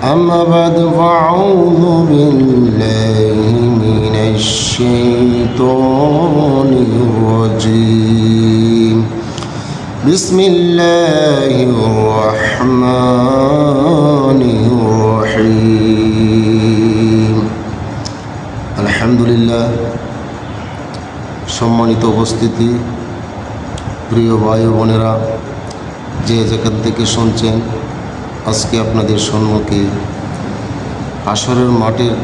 أما بعد فأعوذ بالله من الشيطان الرجيم بسم الله الرحمن الرحيم الحمد لله সম্মানিত উপস্থিতি, প্রিয় ভাই ও বোনেরা, যে যেখান থেকে শুনছেন, আজকে আপনাদের সম্মুখে হাশরের মাঠের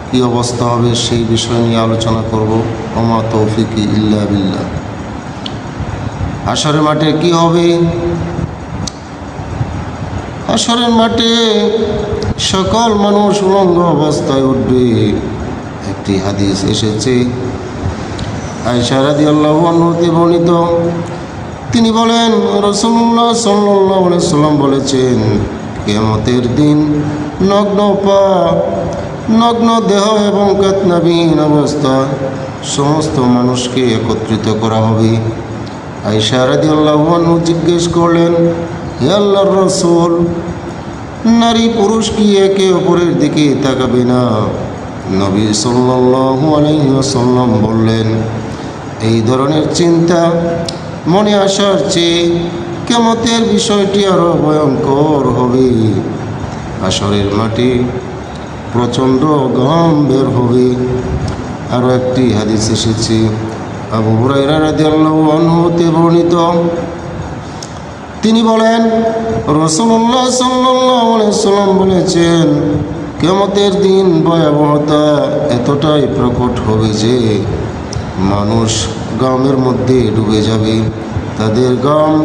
কী অবস্থা হবে সেই বিষয় নিয়ে আলোচনা করব। ওমা তৌফিকি ইল্লা বিল্লাহ। হাশরের মাঠে কি হবে? হাশরের মাঠে সকল মানুষ উলঙ্গ অবস্থায় উঠবে। একটি হাদিস এসেছে আয়েশা রাদিয়াল্লাহু আনহা হতে বর্ণিত। তিনি বলেন, রাসূলুল্লাহ সাল্লাল্লাহু আলাইহি সাল্লাম বলেছেন, কিয়ামতের দিন নগ্ন পা, নগ্ন দেহ এবং কাতনাবিহীন অবস্থা সমস্ত মানুষকে একত্রিত করা হবে। আয়েশা রাদিয়াল্লাহু আনহা জিজ্ঞেস করলেন, হে আল্লাহর রাসূল, নারী পুরুষ কি একে অপরের দিকে তাকাবে না? নবী সাল্লাল্লাহু আলাইহি ওয়াসাল্লাম বললেন, এই ধরনের চিন্তা মনে আসার চেয়ে কিয়ামতের বিষয়টি আরও ভয়ঙ্কর হবে। হাশরের মাঠে প্রচণ্ড ঘাম বের হবে। আরও একটি হাদিস এসেছে আবু হুরায়রা রাদিয়াল্লাহু আনহু হতে বর্ণিত। তিনি বলেন, রাসূলুল্লাহ সাল্লাল্লাহু আলাইহি ওয়াসাল্লাম বলেছেন, কিয়ামতের দিন ভয়াবহতা এতটাই প্রকট হবে যে মানুষ গামের মধ্যে ডুবে যাবে। তাদের গাম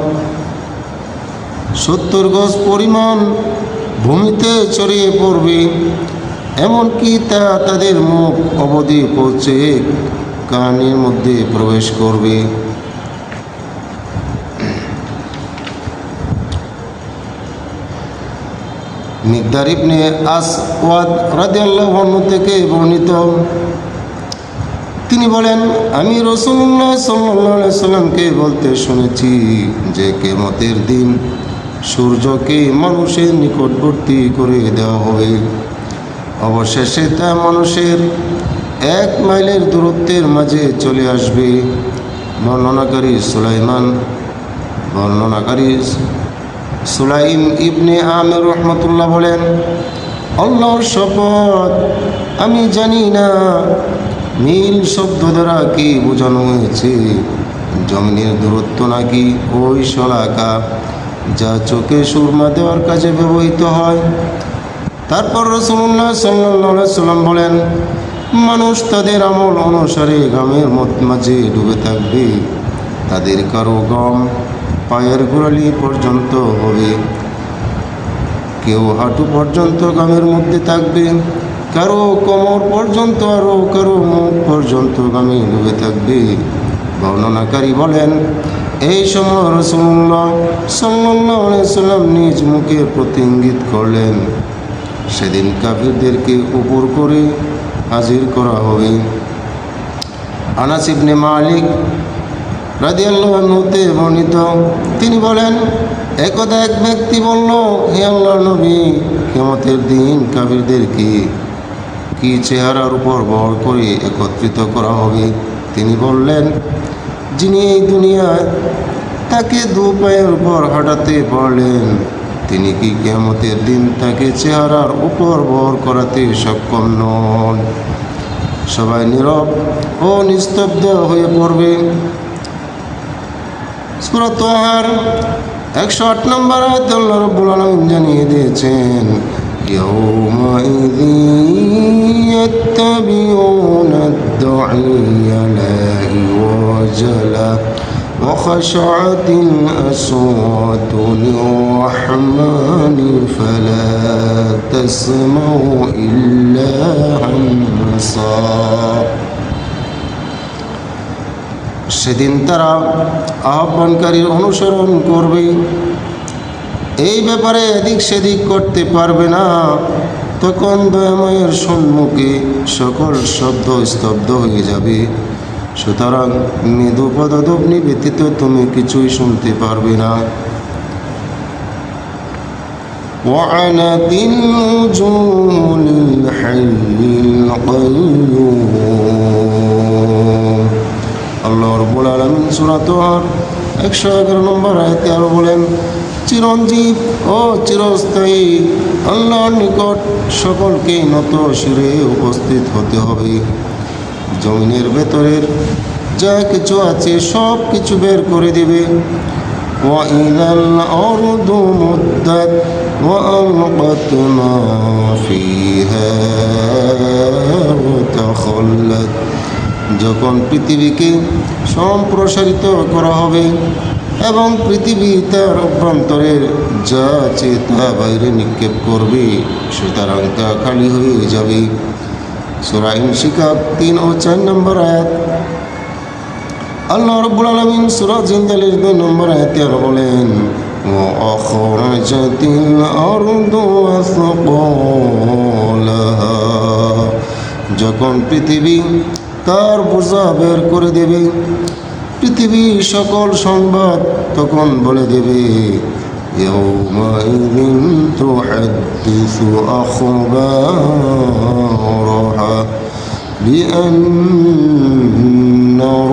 70 গজ পরিমাণ ভূমিতে ছড়িয়ে পড়বে, এমনকি তা তাদের মুখ অবধি পৌঁছে কানের মধ্যে প্রবেশ করবে। মিকদার ইবনে আসওয়াদ রাদিয়াল্লাহু আনহু থেকে বর্ণিত, তিনি বলেন, আমি রাসূলুল্লাহ সাল্লাল্লাহু আলাইহি সাল্লামকে বলতে শুনেছি যে কিয়ামতের দিন সূর্যকে মানুষের নিকটবর্তী করে দেওয়া হবে। অবশেষে তা মানুষের 1 মাইলের দূরত্বের মাঝে চলে আসবে। বর্ণনাকারী সুলাইম ইবনে আমির রহমতুল্লাহ বলেন, আল্লাহর শপথ, আমি জানি না মিল শব্দ দ্বারা কি বোঝানো হয়েছে, জমিনের দূরত্ব নাকি ওই শলাকা যা চোখে সুরমা দেওয়ার কাজে ব্যবহৃত হয়। তারপর রাসূলুল্লাহ সাল্লাল্লাহু আলাইহি সাল্লাম বলেন, মানুষ তাদের আমল অনুসারে গামের মাঝে ডুবে থাকবে। তাদের কারো গম পায়ের গোড়ালি পর্যন্ত হবে, কেউ হাঁটু পর্যন্ত গামের মধ্যে থাকবে, কারো কোমর পর্যন্ত, আরও কারো মুখ পর্যন্ত গামে ডুবে থাকবে। বর্ণনাকারী বলেন, এই সময় রাসূলুল্লাহ সাল্লাল্লাহু আলাইহি সাল্লাম নিজ মুখের প্রতি ইঙ্গিত করলেন, সেদিন কাফিরদেরকে উপর করে হাজির করা হবে। আনাস ইবনে মালিক রাদিয়াল্লাহু আনহু তে বর্ণিত, তিনি বলেন, একদা এক ব্যক্তি বলল, হে আল্লাহর নবী, কিয়ামতের দিন কাফিরদেরকে কি চেহারার উপর ভর করে একত্রিত করা হবে? তিনি বললেন, যিনি এই দুনিয়ায় তাকে 2 পায়ের উপর হাঁটাতে পারলেন, তিনি কি কিয়ামতের দিন তাকে চেহারার উপর ভর করাতে সক্ষম নন? সবাই নীরব ও নিস্তব্ধ হয়ে পড়বে। সূরা তাহার 108 নম্বর আয়াতে আল্লাহ রাব্বুল আলামিন জানিয়ে দিয়েছেন, ইয়াউমাইযি ইয়াত্তাবিউনা আদ-দাঈয়া লা ইওয়াজা ওয়া খাশআতিল আসওয়াতু লির-রাহমানি ফালা তাসমাউ ইল্লা হামসা। সেদিন তারা আহ্বানকারীর অনুসরণ করবে, এই ব্যাপারে এদিক সেদিক করতে পারবে না। তখন দয়াময়ের সম্মুখে সকল শব্দ স্তব্ধ হয়ে যাবে। সুতরাং মৃদু পদধ্বনি ব্যতীত তুমি কিছুই শুনতে পারবে না। وعنت الوجوه للحي القيوم আল্লাহ রাব্বুল আলামিন সূরা তাহার 111 নম্বর আয়াতে আরো বলেন, চিরঞ্জীব ও চিরস্থায়ী আল্লাহর নিকট সকলকে নত শিরে উপস্থিত হতে হবে। জমিনের ভেতরের যা কিছু আছে সব কিছু বের করে দেবে। وَإِذَا الْأَرْضُ مُدَّتْ وَأَلْقَتْ مَا فِيهَا وَتَخَلَّتْ যখন পৃথিবীকে সম্প্রসারিত করা হবে এবং পৃথিবী তার অভ্যন্তরের যা আছে তা বাইরে নিক্ষেপ করবে, সুতরাং তা খালি হয়ে যাবে। সূরা ইনশিকাক 3 ও 4 নম্বর আয়াত। আল্লাহ রাব্বুল আলামিন সূরা জিলজালের 2 নম্বর আয়াতে আর বলেন, وَأَخْرَجَتِ الْأَرْضُ أَثْقَالَهَا যখন পৃথিবী তার বোঝা বের করে দেবে, পৃথিবী সকল সংবাদ তখন বলে দেবে, يَوْمَئِذٍ تُحَدِّثُ أَخْبَارَهَا بِأَنَّ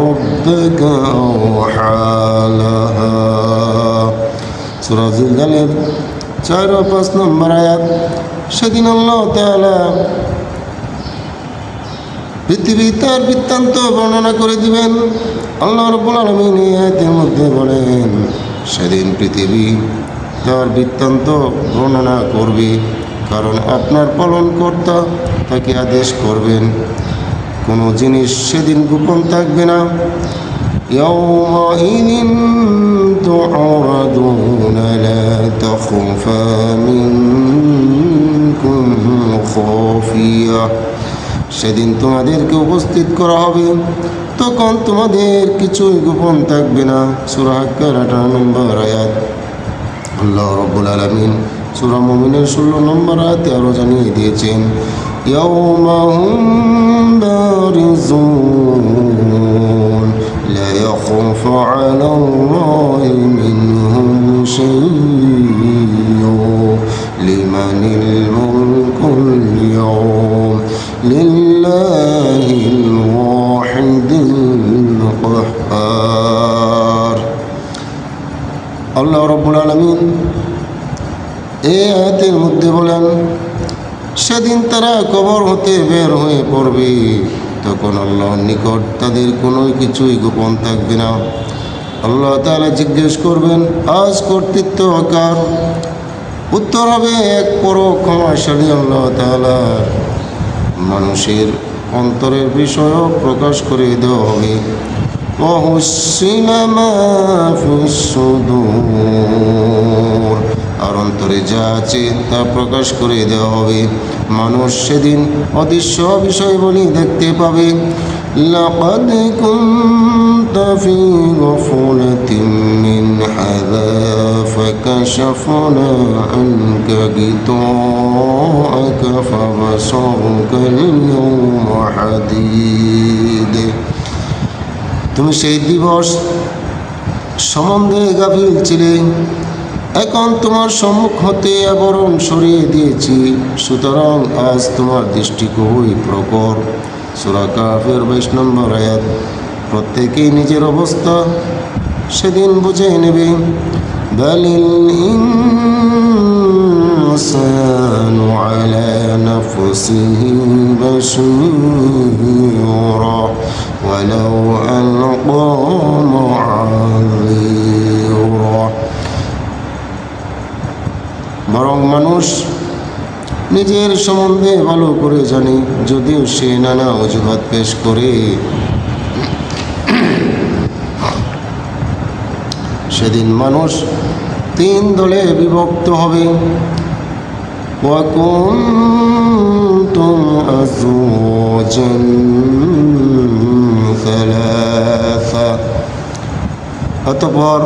رَبَّكَ أَوْحَى لَهَا সূরা জিলজালের 4 ও 5 নম্বর আয়াত। সেদিন আল্লাহ তাআলা পৃথিবী তার বৃত্তান্ত বর্ণনা করে দিবেন। আল্লাহ রাব্বুল আলামিন এই আয়াতের মধ্যে বলেন, সেদিন পৃথিবী তার বৃত্তান্ত বর্ণনা করবে, কারণ আপনার পালনকর্তা তাকে আদেশ করবেন। কোনো জিনিস সেদিন গোপন থাকবে না। يَوْمَئِذٍ تُعْرَضُونَ لَا تَخْفَى مِنكُمْ خَافِيَةٌ সেদিন তোমাদেরকে উপস্থিত করা হবে, তখন তোমাদের কিছুই গোপন থাকবে না। সূরা হাক্কার 18 নম্বর আয়াত। আল্লাহ রাব্বুল আলামিন সূরা মুমিনের 16 নম্বর আয়াতে আরো জানিয়ে দিয়েছেন, ইয়াউমা হুম বারিজুন লা ইয়াখফু আলাল্লাহি মিনহুম শাই'উন লিমানিল মুলকুল ইয়াওম লিল্লাহিল ওয়াহিদিল কাহ্হার। আল্লাহ রাব্বুল আলামিন এই আয়াতের মধ্যে বলেন, সেদিন তারা কবর হতে বের হয়ে পড়বে, তখন আল্লাহর নিকট তাদের কোনো কিছুই গোপন থাকবে না। আল্লাহ তাআলা জিজ্ঞেস করবেন, আজ কর্তৃত্ব কার? উত্তর হবে এক পরম ক্ষমাশালী আল্লাহ তাআলা। মানুষের অন্তরের বিষয় প্রকাশ করে দেওয়া হবে। وَحُصِّلَ مَا فِي الصُّدُورِ আর অন্তরে যা আছে তা প্রকাশ করে দেওয়া হবে। মানুষ সেদিন অদৃশ্য বিষয়গুলি দেখতে পাবে। لَقَدْ كُنْتَ فِي غَفْلَةٍ مِّنْ هَذَا فَكَشَفْنَا عَنْكَ غِطَاءَكَ فَبَصَرُكَ الْيَوْمَ حَدِيدٌ তুমি সেই দিবস সম্বন্ধে গাফিল ছিলে, এখন তোমার সম্মুখ হতে আবরণ সরিয়ে দিয়েছি, সুতরাং আজ তোমার দৃষ্টি খুবই প্রখর। সূরা কাফের 22 নম্বর আয়াত। প্রত্যেকেই নিজের অবস্থা সেদিন বুঝে নেবে। বালিল ইনসানু আলা নাফসিহি বাসীরা ওয়ালাউ আলকা মাআযীরা বরং মানুষ নিজের সম্বন্ধে ভালো করে জানে, যদিও সে নানা অজুহাত পেশ করে। সেদিন মানুষ 3 দলে বিভক্ত হবে। وَكُنْتُمْ أَزْوَاجًا ثَلَاثًا অতঃপর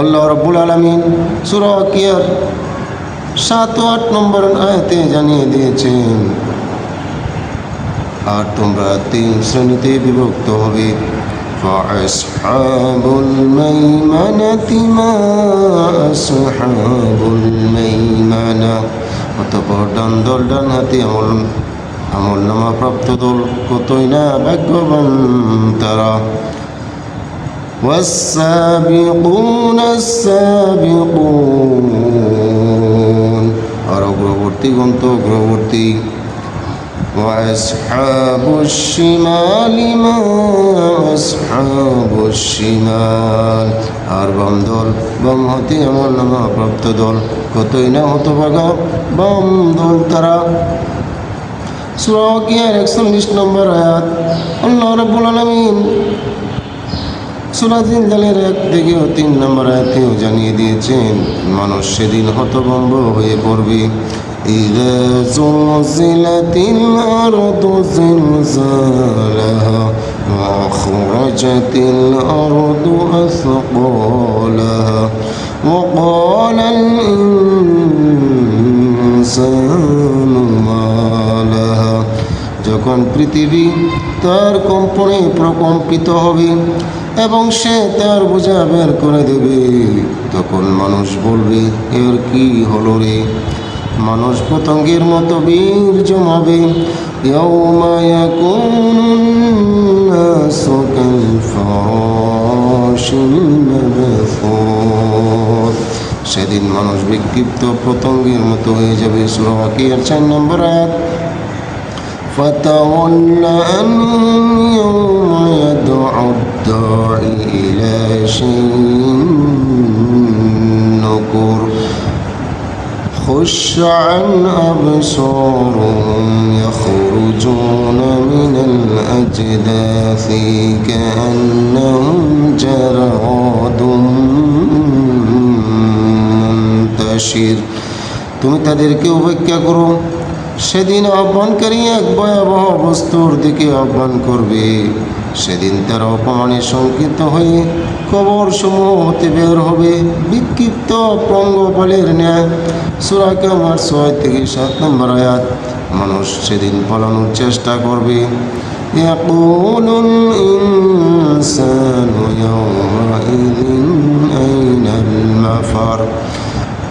আল্লাহ রাব্বুল আলামিন সূরা ওয়াকিয়ার 7 ও 8 নম্বর আয়াতে জানিয়ে দিয়েছেন, আর তোমরা 3 শ্রেণীতে বিভক্ত হবে। فَأَصْحَابُ الْمَيْمَنَةِ مَا أَصْحَابُ ডান দল ডান হাতে আমল নামা প্রাপ্ত দল কতই না ভাগ্যবান তারা। والسابقون السابقون আর অগ্রবর্তী গন্ত অগ্রবর্তী। وأصحاب الشمال ما أصحاب الشمال আর বাম দল বাম হতে আমল নামা প্রাপ্ত দল কতই না হতভাগা বাম দল তারা। সূরা ওয়াকিয়ার 41 নম্বর আয়াত। আল্লাহ রাব্বুল আলামিন সূরা জিলজালের 1 থেকে 3 নম্বর আয়াতেও জানিয়ে দিয়েছেন মানুষ সেদিন হতভম্ব হয়ে পড়বে। إذا زلزلت الأرض زلزالها وأخرجت الأرض أثقالها وقال الإنسان ما لها যখন পৃথিবী তার কম্পনে প্রকম্পিত হবে এবং সে তার বোঝা বের করে দেবে, তখন মানুষ বলবে এর কি হলো রে। মানুষ পতঙ্গের মতো বীর জমাবে। ইয়াউমা ইয়াকুনুন নাসু কালফরাশিল মাবথুর সেদিন মানুষ বিক্ষিপ্ত পতঙ্গের মতো হয়ে যাবে। সূরা ওয়াকিয়ার 4 নম্বর আয়াত। ফাতাওয়াল্লা আনহুম ইয়াওমা ইয়াদউ দাঈ ইলা শাইইন নুকুর خش عن أبصارهم يخرجون من الأجداث كأنهم جراد منتشر তুমি তাদেরকে উপেক্ষা করো, সেদিন আহ্বানকারী এক ভয়াবহ বস্তুর দিকে আহ্বান করবে। সেদিন তারা অপমানে শঙ্কিত হয়ে কবর সমূহ হতে বের হবে বিক্ষিপ্ত পঙ্গপালের ন্যায়। সূরা কিয়ামত 6 থেকে 7 নম্বর আয়াত। মানুষ সেদিন পালানোর চেষ্টা করবে। ইয়াকুলুল ইনসানু ইয়াওমাইযিন আইনাল মাফার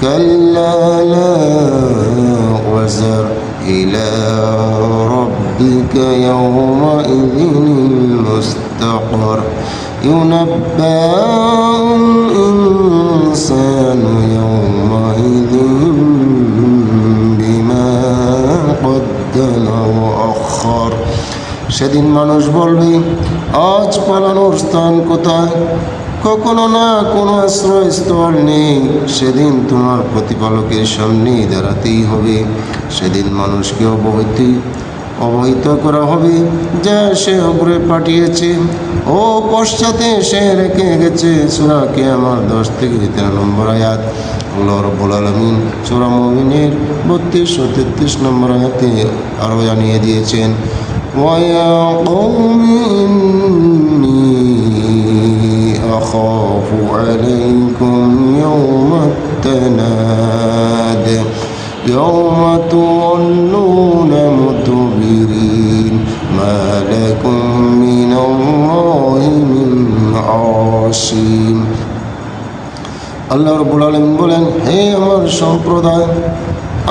কাল্লা লা ওয়াজার ইলা রাব্বিকা ইয়াওমাইযিনিল মুস্তাকর ইউনাব্বাউল ইনসানু ইয়াওমাইযিন বিমা কদ্দামা ওয়া আখার সেদিন মানুষ বলবে আজ পালানোর স্থান কোথায়, কখনো না কোনো আশ্রয়স্থল নেই। সেদিন তোমার প্রতিপালকের সামনে দাঁড়াতেই হবে। সেদিন মানুষকে অবহিত করা হবে যা সে অগ্রে পাঠিয়েছে ও পশ্চাতে সে রেখে গেছে। সূরা কিয়ামত 10 থেকে 13 নম্বর আয়াত। আল্লাহ রাব্বুল আলামিন সূরা মুমিনের 32 ও 33 নম্বর আয়াতে আরও জানিয়ে দিয়েছেন وَيَا قَوْمِ إِنِّي أَخَافُ عَلَيْكُمْ يَوْمَ التَّنَادِ يَوْمَ تُوَلُّونَ مُدْبِرِينَ مَا لَكُمْ مِنَ اللَّهِ مِنْ عَاصِمٍ আল্লাহ রাব্বুল আলামিন বলেন, হে আমার সম্প্রদায়,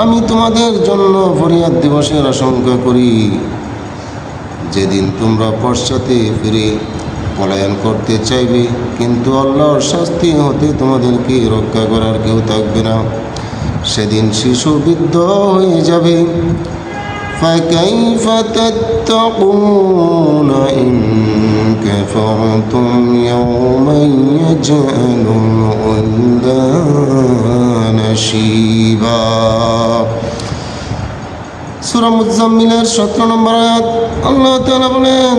আমি তোমাদের জন্য ফরিয়াদ দিবসের আশঙ্কা করি, যেদিন তোমরা পশ্চাতে ফিরে পলায়ন করতে চাইবে কিন্তু আল্লাহর শাস্তি হতে তোমাদেরকে রক্ষা করার কেউ থাকবে না। সেদিন শিশু বৃদ্ধ হয়ে যাবে। فَكَيْفَ تَتَّقُونَ إِن كَفَرْتُمْ يَوْمًا يَجْعَلُ الْوِلْدَانَ شِيبًا সূরা মুজাম্মিলের 17 নম্বর আয়াত। আল্লাহ তাআলা বলেন,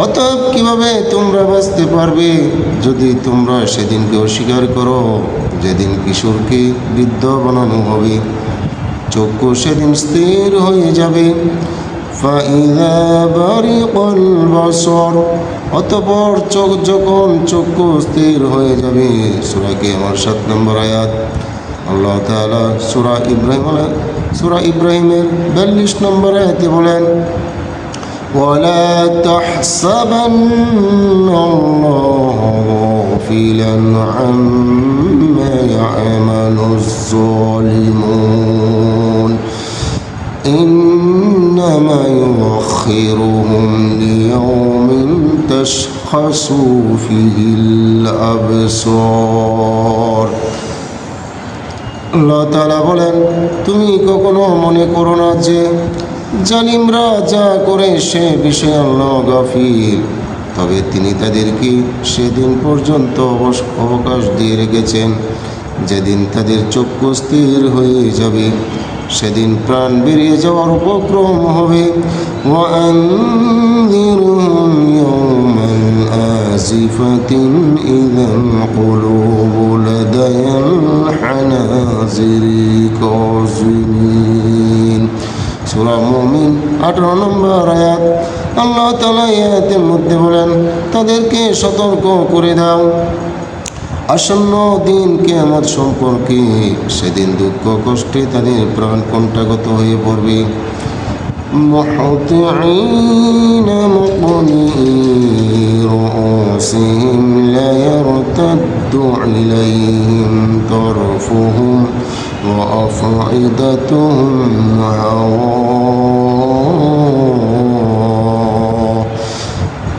অতএব কিভাবে তোমরা বাঁচতে পারবে যদি তোমরা সেদিনকে অস্বীকার করো যেদিন কিশোরকে বৃদ্ধ বানানো হবে। চক্ষু সেদিন স্থির হয়ে যাবে। ফাইযা বারিকাল বাসর অতঃপর যখন চক্ষু স্থির হয়ে যাবে। সূরা কিয়ামত 7 নম্বর আয়াত। আল্লাহ তাআলা সূরা ইব্রাহিমের 42 নম্বর আয়াতে বলেন, وَلَا تَحْسَبَنَّ اللَّهَ غَافِلًا عَمَّا يَعْمَلُ الظَّالِمُونَ إنما يؤخرهم ليوم تشخص فيه الأبصار আল্লাহ তাআলা বলেন, তুমি কখনো মনে করো না যে জালিমরা যা করে সে বিষয়ে আল্লাহ গাফির। তবে তিনি তাদেরকে সেদিন পর্যন্ত অবকাশ দিয়ে রেখেছেন যেদিন তাদের চক্ষু স্থির হয়ে যাবে, সেদিন প্রাণ বেরিয়ে যাওয়ার উপক্রম হবে। وأنذرهم يوم الآزفة إذا القلوب لدي الحناجر كاظمين সূরা মুমিন 18 নম্বর আয়াত। আল্লাহ তাআলা এই আয়াতের মধ্যে বলেন, তাদেরকে সতর্ক করে দাও আসন্ন দিন কিয়ামত সম্পর্কে। সেদিন দুঃখ কষ্টে তাদের প্রাণ কণ্ঠাগত হয়ে পড়বে। মুহতিঈনা মুকনিঈ রুউসিহিম লা ইয়ারতাদ্দু ইলাইহিম তারফুহুম ওয়া আফঈদাতুহুম হাওয়া।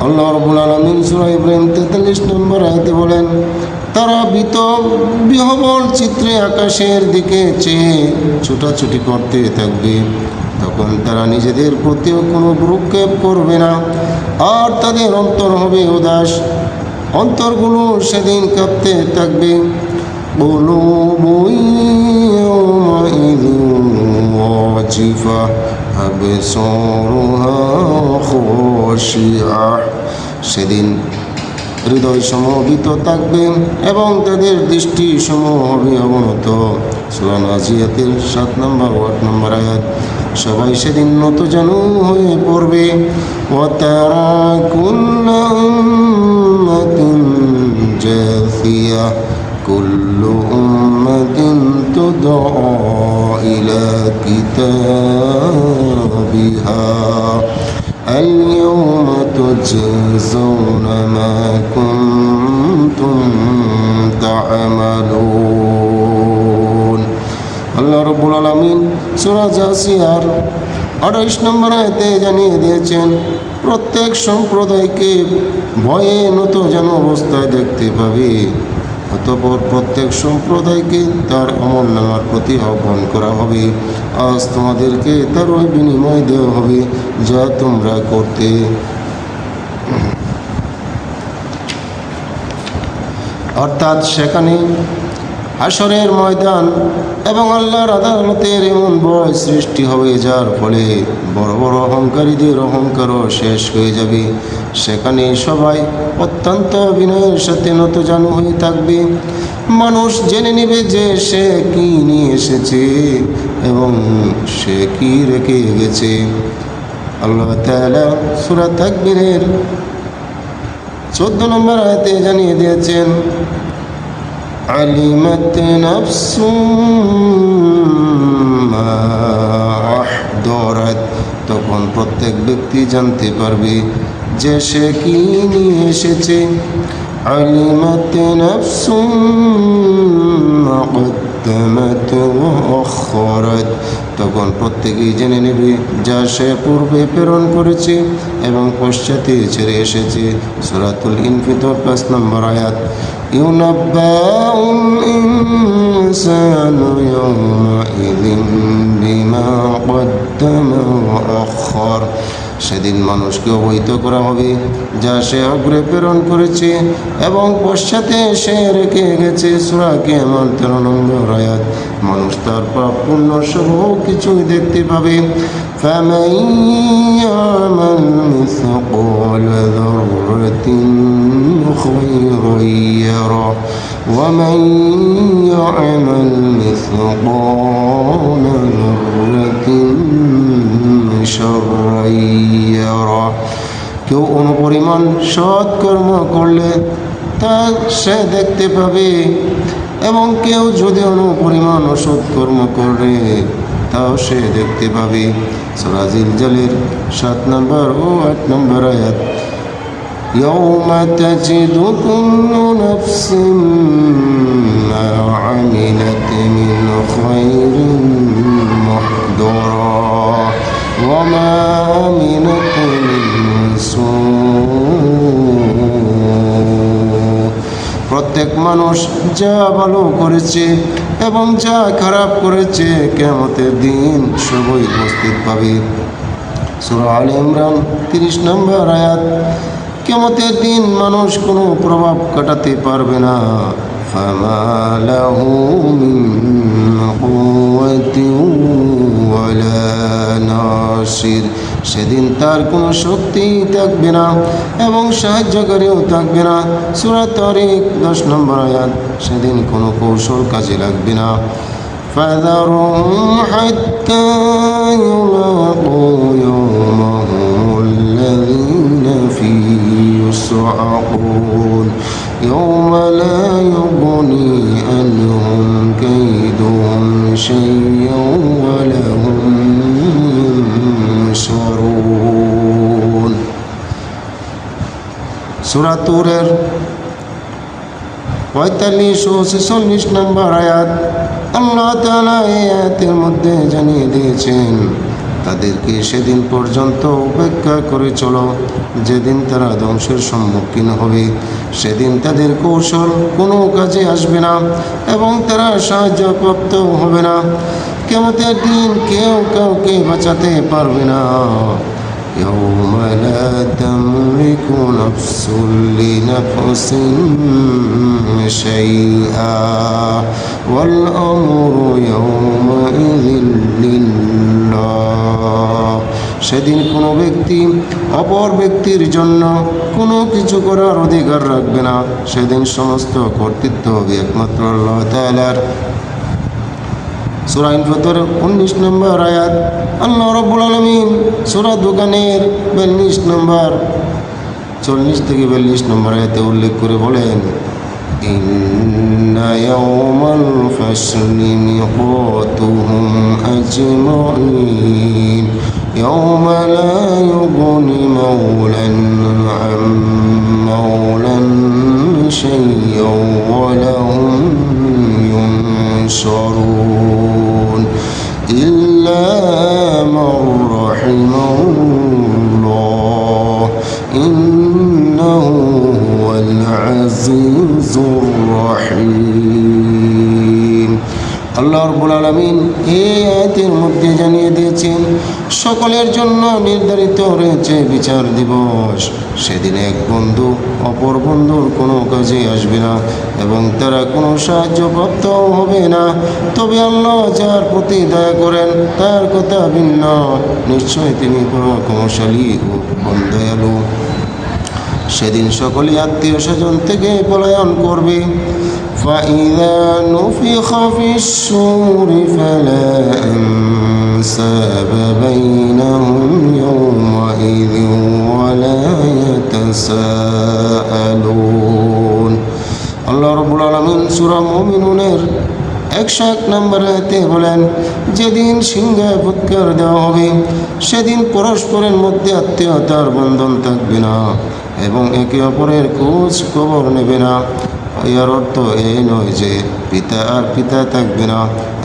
আল্লাহ রাব্বুল আলামিন সূরা ইব্রাহিম 43 নম্বর আয়াতে বলেন, তারা বিহবল চিত্রে আকাশের দিকে চেয়ে ছুটাছুটি করতে থাকবে। তখন তারা নিজেদের প্রতিও কোনো ভ্রুক্ষেপ করবে না, আর তাদের অন্তর হবে উদাস। অন্তরগুলো সেদিন কাঁপতে থাকবে। কুলুবুন ইয়াওমাইযিন ওয়াজিফা আবসারুহা খাশিআহ। সেদিন হৃদয় সমবেত থাকবে এবং তাদের দৃষ্টি সমূহ হবে অবনত। সূরা নাজিয়াতের 7 নম্বর 8 নম্বর আয়াত। সবাই সেদিন নতজানু হয়ে পড়বে। ওয়াতারা কুল্লা উম্মাতিন জাসিয়া কুল্লু উম্মাতিন তুদআ ইলা কিতাবিহা اليوم تجزون ما كنتم تعملون আল্লাহ রাব্বুল আলামিন সূরা জাসিয়ার 28 নম্বর আয়াতে জানিয়ে দিয়েছেন, প্রত্যেক সম্প্রদায়কে ভয়ে নতজানু অবস্থায় দেখতে পাবে। অতঃপর প্রত্যেক সম্প্রদায়কে তার আমলনামার প্রতি আহ্বান করা হবে। আজ তোমাদেরকে তার ওই বিনিময় দেওয়া হবে যা তোমরা করতে। অর্থাৎ সেখানে হাসরের ময়দান এবং আল্লাহর আদালতের এমন ভয় সৃষ্টি হবে যার ফলে বড় বড় অহংকারীদের অহংকারও শেষ হয়ে যাবে। সেখানে সবাই অত্যন্ত বিনয়ের সাথে নতজানু হয়ে থাকবে। মানুষ জেনে নেবে যে সে কি নিয়ে এসেছে এবং সে কি রেখে গেছে। আল্লাহ তাআলা সূরা তাকবীরের 14 নম্বর আয়াতে জানিয়ে দিয়েছেন, আলিমাত নাফসুম মা আহদারাত। তখন প্রত্যেক ব্যক্তি জানতে পারবে যে সে কি নিয়ে এসেছে। আলিমাত নাফসুম মা কদ্দামাত ওয়া আখখারাত। তখন প্রত্যেকেই জেনে নেবে যা সে পূর্বে প্রেরণ করেছে এবং পশ্চাতে ছেড়ে এসেছে। সূরাতুল ইনফিতর 5 নম্বর আয়াত। ইউনাব্বাউল ইনসানু ইয়াওমাইযিন বিমা কদ্দামা ওয়া আখখার। সেদিন মানুষকে অবহিত করা হবে যা সে অগ্রে প্রেরণ করেছে এবং পশ্চাতে সে রেখে গেছে। সূরা কিয়ামত 13 নম্বর আয়াত। মানুষ তার পাপ পুণ্য সহ কিছুই দেখতে পাবে। فَمَن يَعْمَلْ مِثْقَالَ ذَرَّةٍ خَيْرًا يَرَهُ وَمَن يَعْمَلْ مِثْقَالَ ذَرَّةٍ شَرًّا يَرَهُ। কেউ অনুপরিমাণ সৎ কর্ম করলে তা সে দেখতে পাবে এবং কেউ যদি অনুপরিমাণ অসৎ কর্ম করে তাও সে দেখতে পাবে। সূরা জিলজালের 7 নম্বর ও 8 নম্বর আয়াত। ইয়াউমা তাজিদু কুল্লু নাফসিন মা আমিলাত মিন খায়রিন মুহদারা মানুষ যা ভালো করেছে এবং যা খারাপ করেছে কিয়ামতের দিন সবই উপস্থিত পাবে। সূরা আলে ইমরান 30 নম্বর আয়াত। কিয়ামতের দিন মানুষ কোনো প্রভাব কাটাতে পারবে না। ফামা লাহু মিন কুওয়াতিন ওয়ালা নাসির। সেদিন তার কোনো শক্তি থাকবে না এবং সাহায্যকারীও থাকবে না। সূরা তারিক 10 নম্বর আয়াত। সেদিন কোনো কৌশল কাজে লাগবে না। فذرهم حتى يلاقوا يومهم الذين فيه يصعقون يوم لا يغني عنهم كيدهم شيئا ولا هم ينصرون। সূরা তুরের 45 ও 46 নম্বর আয়াত। আল্লাহ তাআলা এই আয়াতের মধ্যে জানিয়ে দিয়েছেন তাদেরকে সেদিন পর্যন্ত উপেক্ষা করে চলো যেদিন তারা ধ্বংসের সম্মুখীন হবে। সেদিন তাদের কৌশল কোনো কাজে আসবে না এবং তারা সাহায্যপ্রাপ্ত হবে না। কিয়ামতের দিন কেউ কাউকে বাঁচাতে পারবে না। يوم لا تملك نفس لنفس شيئا والأمر يومئذ لله। সেদিন কোনো ব্যক্তি অপর ব্যক্তির জন্য কোনো কিছু করার অধিকার রাখবে না। সেদিন সমস্ত কর্তৃত্ব হবে একমাত্র আল্লাহ তাআলার। সূরা ইনফিতর 19 নম্বর আয়াত। আল্লাহ রাব্বুল আলামিন সূরা দোকানের 42 নম্বর 40 থেকে 42 নম্বর আয়াতে উল্লেখ করে বলেন ইন্না ইয়াওমাল ফাসলি মিকাতুহুম আজমাইন ইয়াওমা লা ইউগনি মাওলান আন মাওলান শাইয়্যান ওয়া লাহুম ينصرون إلا من رحم الله إنه هو العزيز الرحيم। আল্লাহ রাব্বুল আলামিন এই আয়াতের মধ্যে জানিয়ে দিয়েছেন সকলের জন্য নির্ধারিত রয়েছে বিচার দিবস। সেদিন এক বন্ধু অপর বন্ধুর কোনো কাজে আসবে না এবং তারা কোনো সাহায্যপ্রাপ্ত হবে না। তবে আল্লাহ যার প্রতি দয়া করেন তার কথা ভিন্ন। নিশ্চয় তিনি পরাক্রমশালী ও পরম দয়ালু। সেদিন সকলেই আত্মীয় স্বজন থেকে পলায়ন করবে। فإذا نفخ في الصور فلا أنساب بينهم يومئذ ولا يتساءلون। আল্লাহ রাব্বুল আলামিন সূরা মুমিনুনের 101 নম্বর আয়াতে বলেন যেদিন সিংহায় ফুৎকার দেওয়া হবে সেদিন পরস্পরের মধ্যে আত্মীয়তার বন্ধন থাকবে না এবং একে অপরের খোঁজ খবর নেবে না। এর অর্থ এই নয় যে পিতা আর পিতা থাকবে না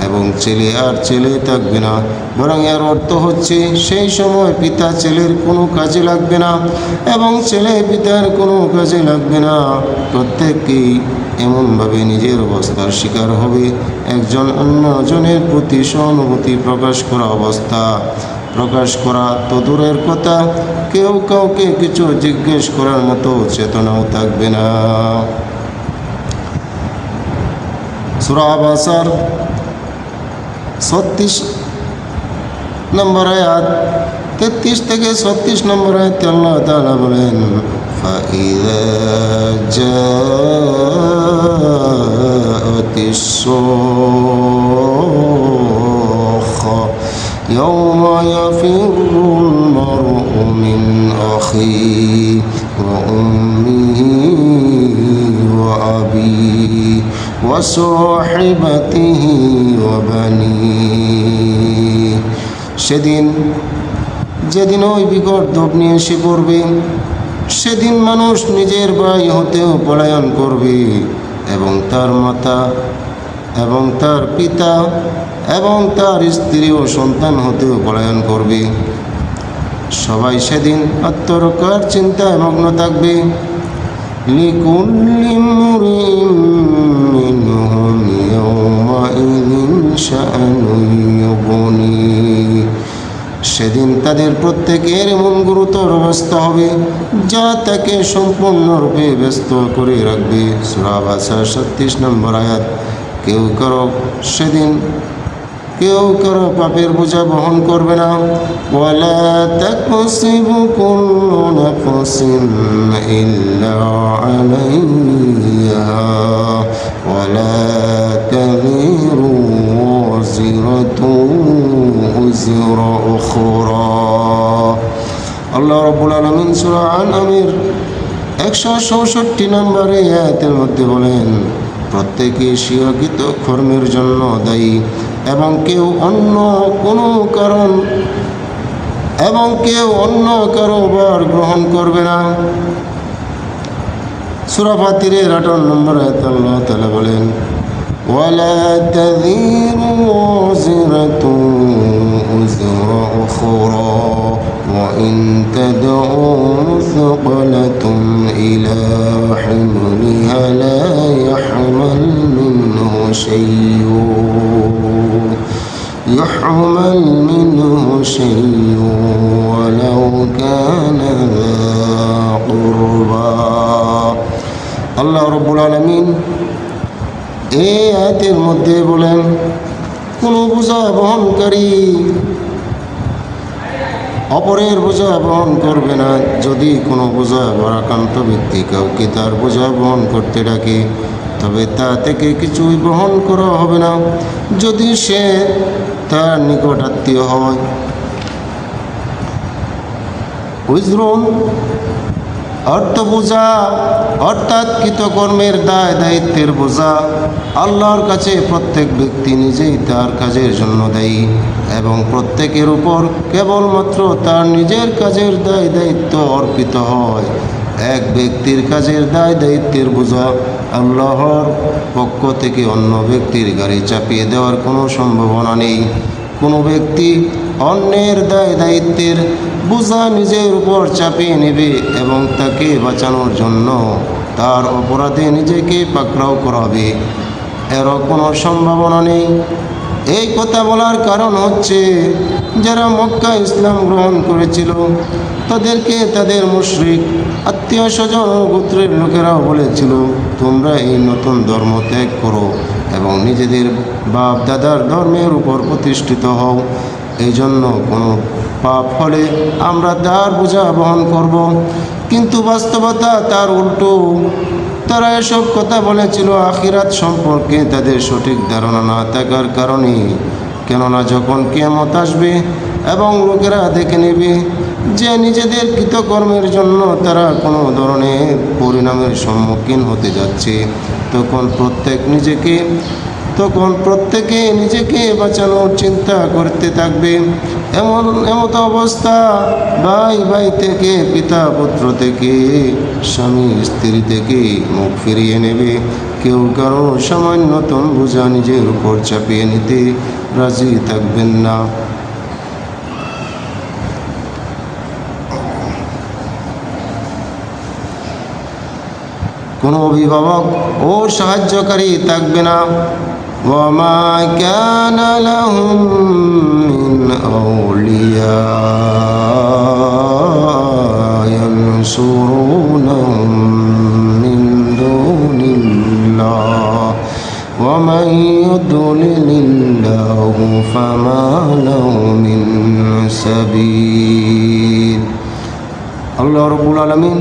এবং ছেলে আর ছেলে থাকবে না, বরং এর অর্থ হচ্ছে সেই সময় পিতা ছেলের কোনো কাজে লাগবে না এবং ছেলে পিতার কোনো কাজে লাগবে না। প্রত্যেককেই এমনভাবে নিজের অবস্থার শিকার হবে একজন অন্যজনের প্রতি সহানুভূতি প্রকাশ করা তো দূরের কথা, কেউ কাউকে কিছু জিজ্ঞেস করার মতো চেতনাও থাকবে না। সূরা আবাসার 36 নম্বর আয়াত 33 থেকে 36 নম্বর আয়াতে আল্লাহ তাআলা বলেন فإذا جاءت الصاخة يوم يفر المرء من أخيه وأمه وأبيه وصاحبته وبنيه। যেদিন ওই বিকট ধ্বনি এসে পড়বে সেদিন মানুষ নিজের ভাই হতেও পলায়ন করবে এবং তার মাতা এবং তার পিতা এবং তার স্ত্রী ও সন্তান হতেও পলায়ন করবে। সবাই সেদিন আত্মরক্ষার চিন্তায় মগ্ন থাকবে। লিকুল্লি ইমরিইন মিনহুম ইয়াওমাইযিন শাআনুন ইউগনি। সেদিন তাদের প্রত্যেকের এমন গুরুতর অবস্থা হবে যা তাকে সম্পূর্ণরূপে ব্যস্ত করে রাখবে। সূরা বাসার ৩৬ নম্বর আয়াত। কেউ কারো পাপের বোঝা বহন করবে না। ওয়ালা তাকসিবু কুল্লু নাফসিন ইল্লা আলাইহা ওয়ালা তাযিরু ওয়াজিরাতুন উযরা উখরা। আল্লাহ রাব্বুল আলামিন সূরা আন-নামের ১৬৪ নম্বর আয়াতের মধ্যে বলেন, প্রত্যেকে স্বীকৃত কর্মের জন্য দায়ী এবং কেউ অন্য কারো ভার গ্রহণ করবে না। সূরা ফাতিরের ৫৮ নম্বর আয়াতে আল্লাহ তাআলা বলেন, ওয়ালা তাযিরু ওয়াজিরাতুন উযরা উখরা ওয়া ইন তাদউ মুসকালাতুন ইলা হিমলিহা লা ইয়াহমাল মিনহু শাইউন ওয়ালাউ কানা যা কুরবা। আল্লাহ রাব্বুল আলামিন এই আয়াতের মধ্যে বলেন, কোনো বোঝা বহনকারী অপরের বোঝা বহন করবে না। যদি কোনো বোঝা ভারাক্রান্ত ব্যক্তি কাউকে তার বোঝা বহন করতে ডাকে, তবে তা থেকে কিছুই বহন করা হবে না, যদি সে তার নিকট আত্মীয় হয়। উজরুন অর্থ বোঝা অর্থাৎ কৃতকর্মের দায় দায়িত্বের বোঝা। আল্লাহর কাছে প্রত্যেক ব্যক্তি নিজেই তার কাজের জন্য দায়ী এবং প্রত্যেকের উপর কেবলমাত্র তার নিজের কাজের দায় দায়িত্ব অর্পিত হয়। এক ব্যক্তির কাজের দায় দায়িত্বের বোঝা আল্লাহর পক্ষ থেকে অন্য ব্যক্তির গাড়ি চাপিয়ে দেওয়ার কোনো সম্ভাবনা নেই। কোনো ব্যক্তি অন্যের দায় দায়িত্বের বোঝা নিজের উপর চাপিয়ে নেবে এবং তাকে বাঁচানোর জন্য তার অপরাধে নিজেকে পাকড়াও করাবে, এরও কোনো সম্ভাবনা নেই। এই কথা বলার কারণ হচ্ছে, যারা মক্কা ইসলাম গ্রহণ করেছিল তাদেরকে তাদের মুশরিক আত্মীয় স্বজন ও গোত্রের লোকেরাও বলেছিল, তোমরা এই নতুন ধর্ম ত্যাগ করো এবং নিজেদের বাপ দাদার ধর্মের উপর প্রতিষ্ঠিত হও। এই জন্য কোনো পাপ হলে আমরা তার বোঝা বহন করব। কিন্তু বাস্তবতা তার উল্টো। তারা এসব কথা বলেছিল আখিরাত সম্পর্কে তাদের সঠিক ধারণা না থাকার কারণে। কেননা যখন কিয়ামত আসবে এবং লোকেরা দেখে নেবে যে নিজেদের কৃতকর্মের জন্য তারা কোনো ধরনের পরিণামের সম্মুখীন হতে যাচ্ছে, তখন প্রত্যেকে নিজেকে বাঁচানোর চিন্তা করতে থাকবে। এমন অবস্থা ভাই থেকে, পিতা পুত্র থেকে, স্বামী স্ত্রী থেকে মুখ ফিরিয়ে নেবে। কেউ কারো সামান্যতম বোঝা নিজের উপর চাপিয়ে নিতে রাজি থাকবেন না। কোনো অভিভাবক ও সাহায্যকারী থাকবে না। ওয়ামা কানা লাহুম মিন আউলিয়া ইয়ানসুরুনাহুম মিন দুনিল্লাহ ওয়া মান ইউদ্লিলিল্লাহু ফামা লাহু মিন সাবিল। আল্লাহ রাব্বুল আলামিন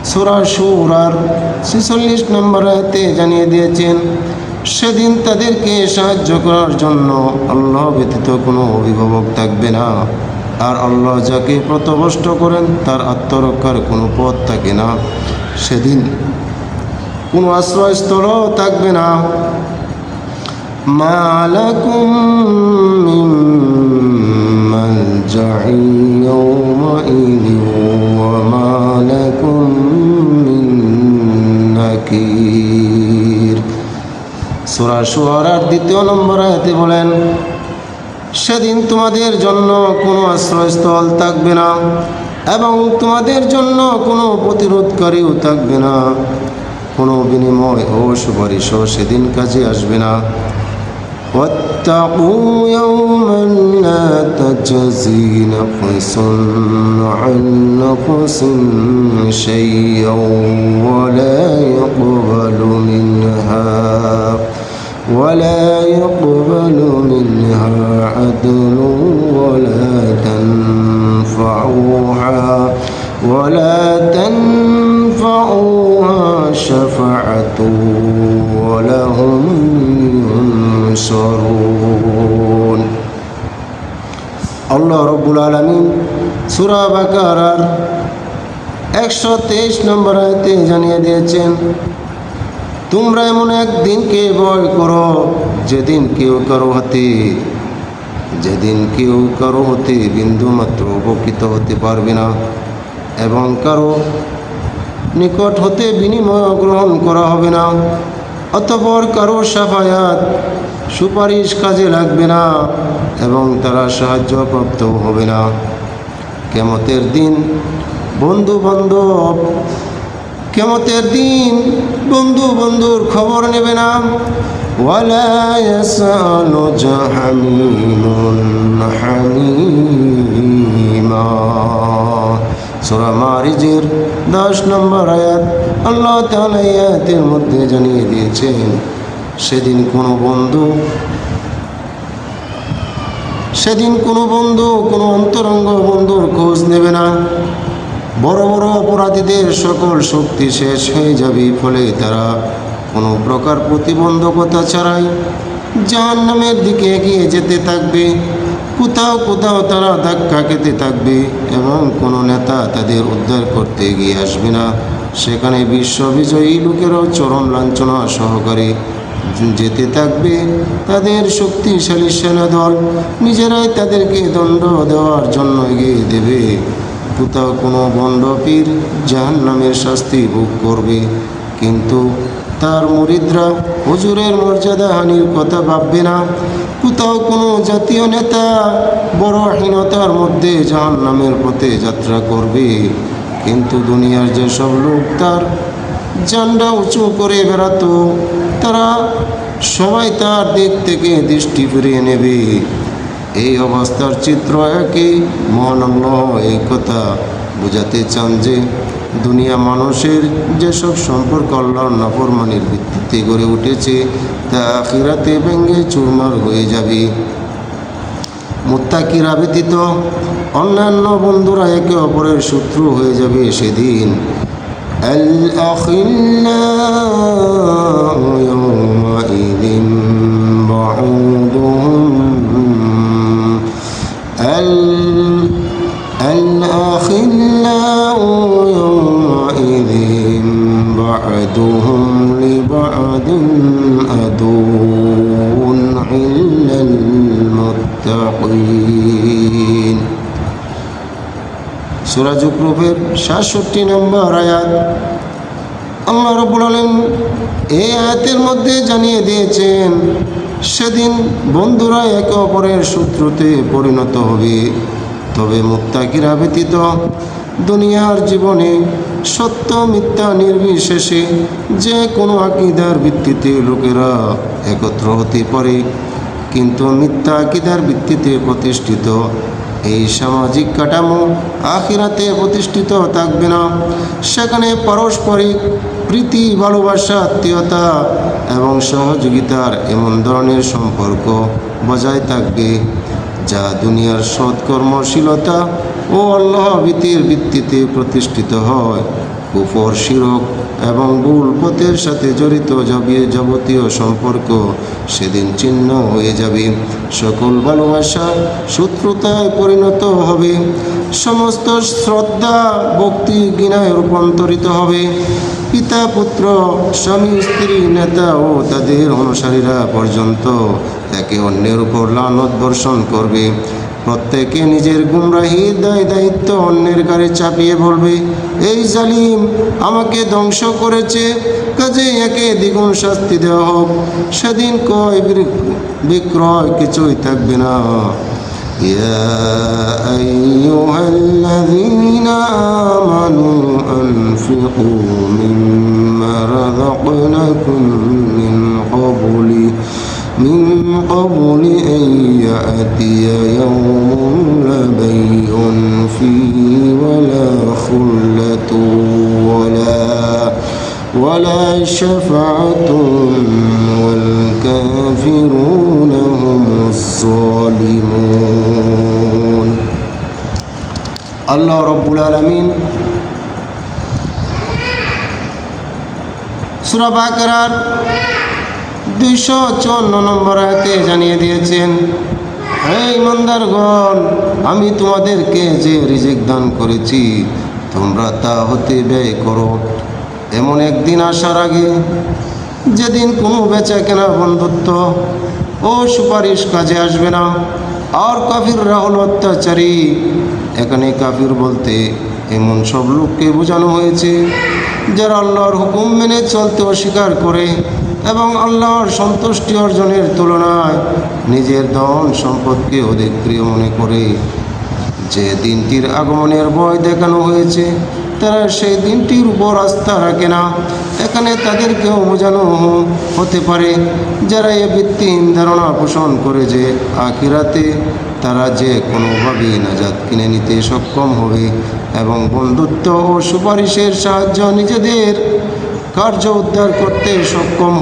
সূরা শুরার ৪৬ নম্বর আয়াতে জানিয়ে দিয়েছেন, সেদিন তাদেরকে সাহায্য করার জন্য আল্লাহ ব্যতীত কোনো অভিভাবক থাকবে না। আর আল্লাহ যাকে পথভ্রষ্ট করেন তার আত্মরক্ষার কোনো পথ থাকে না। সেদিন কোনো আশ্রয়স্থলও থাকবে না। মা লাকুম মিন মালজাইন ইয়াওমাইযিন ওয়া মা লাকুম মিন নাকির। সূরা শুআরার ২ নম্বর আয়াতে বলেন, সেদিন তোমাদের জন্য কোনো আশ্রয়স্থল থাকবে না এবং তোমাদের জন্য কোনো প্রতিরোধকারীও থাকবে না, কোনো বিনিময় ও সুপারিশও সেদিন কাজে আসবে না। واتقوا يوما لا تجزي نفس عن نفس شيئا ولا يقبل منها عدل ولا تنفعها شفاعة ولا هم ينصرون। আল্লাহ রব্বুল আলামিন সূরা বাকারার 123 নম্বর আয়াতে জানিয়ে দিয়েছেন, তোমরা এমন এক দিনকে ভয় করো যেদিন কেউ কারো হতে বিন্দুমাত্র উপকৃত হতে পারবে না এবং কারো নিকট হতে বিনিময় গ্রহণ করা হবে না, অতঃপর কারো শাফায়াত সুপারিশ কাজে লাগবে না এবং তারা সাহায্যপ্রাপ্ত হবে না। কিয়ামতের দিন বন্ধু বন্ধুর খবর নেবে না। ওয়ালা ইয়াসালু হামীমুন হামীমা। সূরা মারিজের 10 নম্বর আয়াত আল্লাহ তাআলা এই আয়াতের মধ্যে জানিয়ে দিয়েছেন, সেদিন কোনো বন্ধু কোনো অন্তরঙ্গ বন্ধুর খোঁজ নেবে না। বড় বড় অপরাধীদের সকল শক্তি শেষ হয়ে যাবে, ফলে তারা কোনো প্রকার প্রতিবন্ধকতা ছাড়াই জাহান্নামের দিকে এগিয়ে যেতে থাকবে। কোথাও কোথাও তারা ধাক্কা খেতে থাকবে এবং কোনো নেতা তাদের উদ্ধার করতে এগিয়ে আসবে না। সেখানে বিশ্ববিজয়ী লোকেরাও চরম লাঞ্ছনা সহকারে যেতে থাকবে। তাদের শক্তিশালী সেনাদল নিজেরাই তাদেরকে দণ্ড দেওয়ার জন্য এগিয়ে দেবে। কোথাও কোনো বন্ডপীর জাহান্নামের শাস্তি ভোগ করবে, কিন্তু তার মুরিদরা হুজুরের মর্যাদা হানির কথা ভাববে না। কোথাও কোনো জাতীয় নেতা বড় হীনতার মধ্যে জাহান্নামের পথে যাত্রা করবে, কিন্তু দুনিয়ার যেসব লোক তার ঝান্ডা উঁচু করে বেড়াতো, তারা সবাই তার দিক থেকে দৃষ্টি ফিরিয়ে নেবে। এই অবস্থার চিত্র একই। মহান আল্লাহ এই কথা বোঝাতে চান যে দুনিয়া মানুষের যেসব সম্পর্ক আল্লাহর নাফরমানির ভিত্তিতে গড়ে উঠেছে তা আখিরাতে ভেঙে চুরমার হয়ে যাবে। মুত্তাকিরা ব্যতীত অন্যান্য বন্ধুরা একে অপরের শত্রু হয়ে যাবে সেদিন। الأخلاء يومئذ بعضهم لبعض عدو إلا المتقين। সূরা যুকরুফের 67 নম্বর আয়াত আল্লাহ রাব্বুল আলামিন এই আয়াতের মধ্যে জানিয়ে দিয়েছেন, সেদিন বন্ধুরা একে অপরের শত্রুতে পরিণত হবে। তবে মুত্তাকিরা ব্যতীত দুনিয়ার জীবনে সত্য মিথ্যা নির্বিশেষে যে কোনো আকীদার ভিত্তিতে লোকেরা একত্র হতে পারে, কিন্তু মিথ্যা আকীদার ভিত্তিতে প্রতিষ্ঠিত এই সামাজিক কাঠামো আখিরাতে প্রতিষ্ঠিত থাকবে না। সেখানে পারস্পরিক প্রীতি, ভালোবাসা, আত্মীয়তা এবং সহযোগিতার এমন ধরনের সম্পর্ক বজায় থাকবে যা দুনিয়ার সৎকর্মশীলতা ও আল্লাহ ভীতির ভিত্তিতে প্রতিষ্ঠিত হয়। কুফর, শিরক এবং ভুল পথের সাথে জড়িত যাবতীয় সম্পর্ক সেদিন ছিন্ন হয়ে যাবে। সকল ভালোবাসা শত্রুতায় পরিণত হবে। সমস্ত শ্রদ্ধা ভক্তি ঘৃণায় রূপান্তরিত হবে। পিতা পুত্র, স্বামী স্ত্রী, নেতা ও তাদের অনুসারীরা পর্যন্ত একে অন্যের উপর লানত বর্ষণ করবে। প্রত্যেকে নিজের গুমরাহির দায়িত্ব অন্যের ঘাড়ে চাপিয়ে বলবে, এই জালিম আমাকে ধ্বংস করেছে, কাজে একে দ্বিগুণ শাস্তি দেওয়া হোক। সেদিন ক্রয় বিক্রয় কিছুই থাকবে না। ইয়া আইয়ুহাল্লাযীনা আমানু আনফিকু মিম্মা রাযাকনাকুম من قبل أن يأتي يوم لا بيع فيه ولا خلة ولا شفاعة والكافرون هم الظالمون. الله رب العالمين সূরা বাকারার 254 নম্বর আয়াতে জানিয়ে দিয়েছেন, হে ইমানদারগণ, আমি তোমাদেরকে যে রিজিক দান করেছি তোমরা তা হতে ব্যয় করো। এমন একদিন আসার আগে যেদিন কোনো বেচা কেনা, বন্ধুত্ব ও সুপারিশ কাজে আসবে না। আর কাফিররা হল অত্যাচারী। এখানে কাফির বলতে এমন সব লোককে বোঝানো হয়েছে যারা আল্লাহর হুকুম মেনে চলতে অস্বীকার করে এবং আল্লাহর সন্তুষ্টি অর্জনের তুলনায় নিজের ধন সম্পদকে অধিক প্রিয় মনে করে। যে দিনটির আগমনের ভয় দেখানো হয়েছে তারা সেই দিনটির উপর আস্থা রাখে না। এখানে তাদেরকেও বোঝানো হতে পারে যারা এ ভিত্তিহীন ধারণা পোষণ করে যে আখিরাতে তারা যে কোনোভাবেই নাজাত কিনে নিতে সক্ষম হবে এবং বন্ধুত্ব ও সুপারিশের সাহায্য নিজেদের কার্য উদ্ধার করতে সক্ষম হবে।